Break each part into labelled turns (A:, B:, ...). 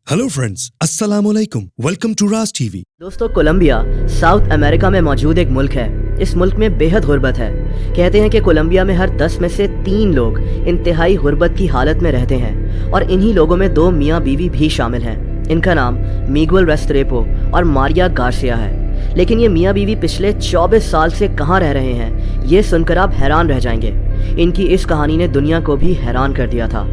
A: Hello friends, अस्सलाम वालेकुम, welcome to Raj TV.
B: दोस्तों, कोलंबिया साउथ अमेरिका में मौजूद एक मुल्क है। इस मुल्क में बेहद गुर्बत है। कहते हैं कि कोलंबिया में हर 10 में से 3 लोग इंतहाई गुर्बत की हालत में रहते हैं और इन्हीं लोगों में 2 मियाँ बीवी भी शामिल हैं। इनका नाम मिगुएल रेस्ट्रेपो और मारिया गार्सिया है। लेकिन ये मियाँ बीवी पिछले 24 साल से कहाँ रह रहे हैं, ये सुनकर आप हैरान रह जाएंगे। इनकी इस कहानी ने दुनिया को भी हैरान कर दिया था।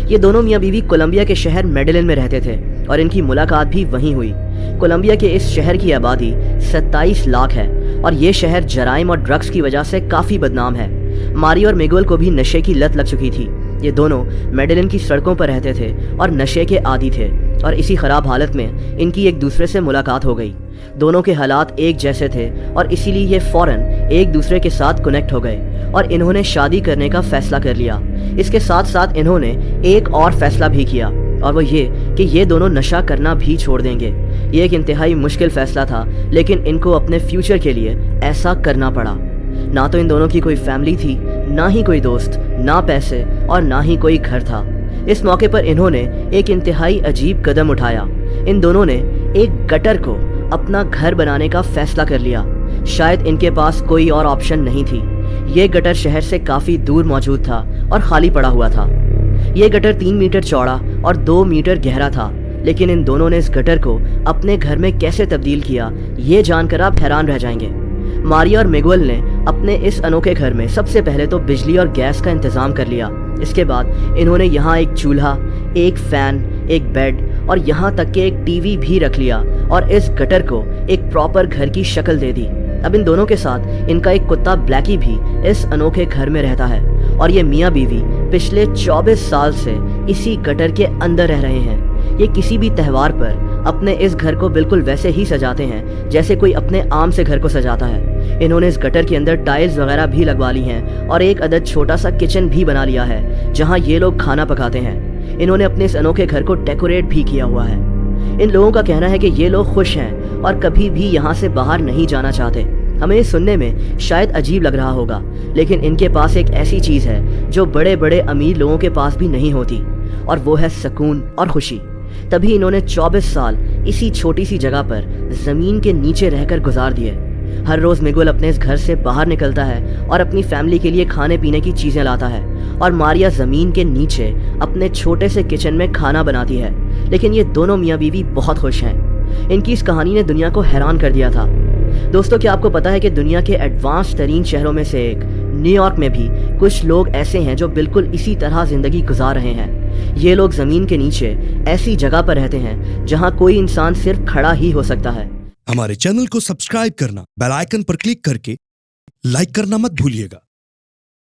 B: ये दोनों मियाँ बीवी कोलंबिया के शहर मेडेलिन में रहते थे और इनकी मुलाकात भी वहीं हुई। कोलंबिया के इस शहर की आबादी 27 लाख है और ये शहर जराइम और ड्रग्स की वजह से काफ़ी बदनाम है। मारी और मिगुएल को भी नशे की लत लग चुकी थी। ये दोनों मेडेलिन की सड़कों पर रहते थे और नशे के आदी थे और इसी खराब हालत में इनकी एक दूसरे से मुलाकात हो गई। दोनों के हालात एक जैसे थे और इसीलिए ये फौरन एक दूसरे के साथ कनेक्ट हो गए और इन्होंने शादी करने का फैसला कर लिया। इसके साथ साथ इन्होंने एक और फैसला भी किया और वो ये कि ये दोनों नशा करना भी छोड़ देंगे। ये एक इंतहाई मुश्किल फैसला था, लेकिन इनको अपने फ्यूचर के लिए ऐसा करना पड़ा। ना तो इन दोनों की कोई फैमिली थी, ना ही कोई दोस्त, ना पैसे और ना ही कोई घर था। इस मौके पर इन्होंने एक इंतहाई अजीब कदम उठाया। इन दोनों ने एक गटर को अपना घर बनाने का फैसला कर लिया। शायद इनके पास कोई और ऑप्शन नहीं थी। ये गटर शहर से काफ़ी दूर मौजूद था और खाली पड़ा हुआ था। ये गटर 3 मीटर चौड़ा और 2 मीटर गहरा था, लेकिन इन दोनों ने इस गटर को अपने घर में कैसे तब्दील किया, ये जानकर आप हैरान रह जाएंगे। मारिया और मिगुएल ने अपने इस अनोखे घर में सबसे पहले तो बिजली और गैस का इंतज़ाम कर लिया। इसके बाद इन्होंने यहाँ एक चूल्हा, एक फ़ैन, एक बेड और यहाँ तक कि एक टीवी भी रख लिया और इस गटर को एक प्रॉपर घर की शक्ल दे दी। अब इन दोनों के साथ इनका एक कुत्ता ब्लैकी भी इस अनोखे घर में रहता है और ये मियाँ बीवी पिछले 24 साल से इसी गटर के अंदर रह रहे हैं। ये किसी भी त्यौहार पर अपने इस घर को बिल्कुल वैसे ही सजाते हैं जैसे कोई अपने आम से घर को सजाता है। इन्होंने इस गटर के अंदर टाइल्स वगैरह भी लगवा ली हैं और एक अदद छोटा सा किचन भी बना लिया है जहाँ ये लोग खाना पकाते हैं। इन्होंने अपने इस अनोखे घर को डेकोरेट भी किया हुआ है। इन लोगों का कहना है कि ये लोग खुश हैं और कभी भी यहाँ से बाहर नहीं जाना चाहते। हमें ये सुनने में शायद अजीब लग रहा होगा, लेकिन इनके पास एक ऐसी चीज़ है जो बड़े बड़े अमीर लोगों के पास भी नहीं होती, और वो है सुकून और खुशी। तभी इन्होंने 24 साल इसी छोटी सी जगह पर ज़मीन के नीचे रहकर गुजार दिए। हर रोज़ मिगुएल अपने इस घर से बाहर निकलता है और अपनी फैमिली के लिए खाने पीने की चीज़ें लाता है और मारिया ज़मीन के नीचे अपने छोटे से किचन में खाना बनाती है। लेकिन ये दोनों मियाँ बीवी बहुत खुश हैं। इनकी इस कहानी ने दुनिया को हैरान कर दिया था। दोस्तों, क्या आपको पता है कि दुनिया के एडवांस तरीन शहरों में से एक न्यूयॉर्क में भी कुछ लोग ऐसे हैं जो बिल्कुल इसी तरह ज़िंदगी गुजार रहे हैं। ये लोग ज़मीन के नीचे ऐसी जगह पर रहते हैं जहां कोई इंसान सिर्फ खड़ा ही हो सकता है।
A: हमारे चैनल को सब्सक्राइब करना, बेल आइकन पर क्लिक करके लाइक करना मत भूलिएगा।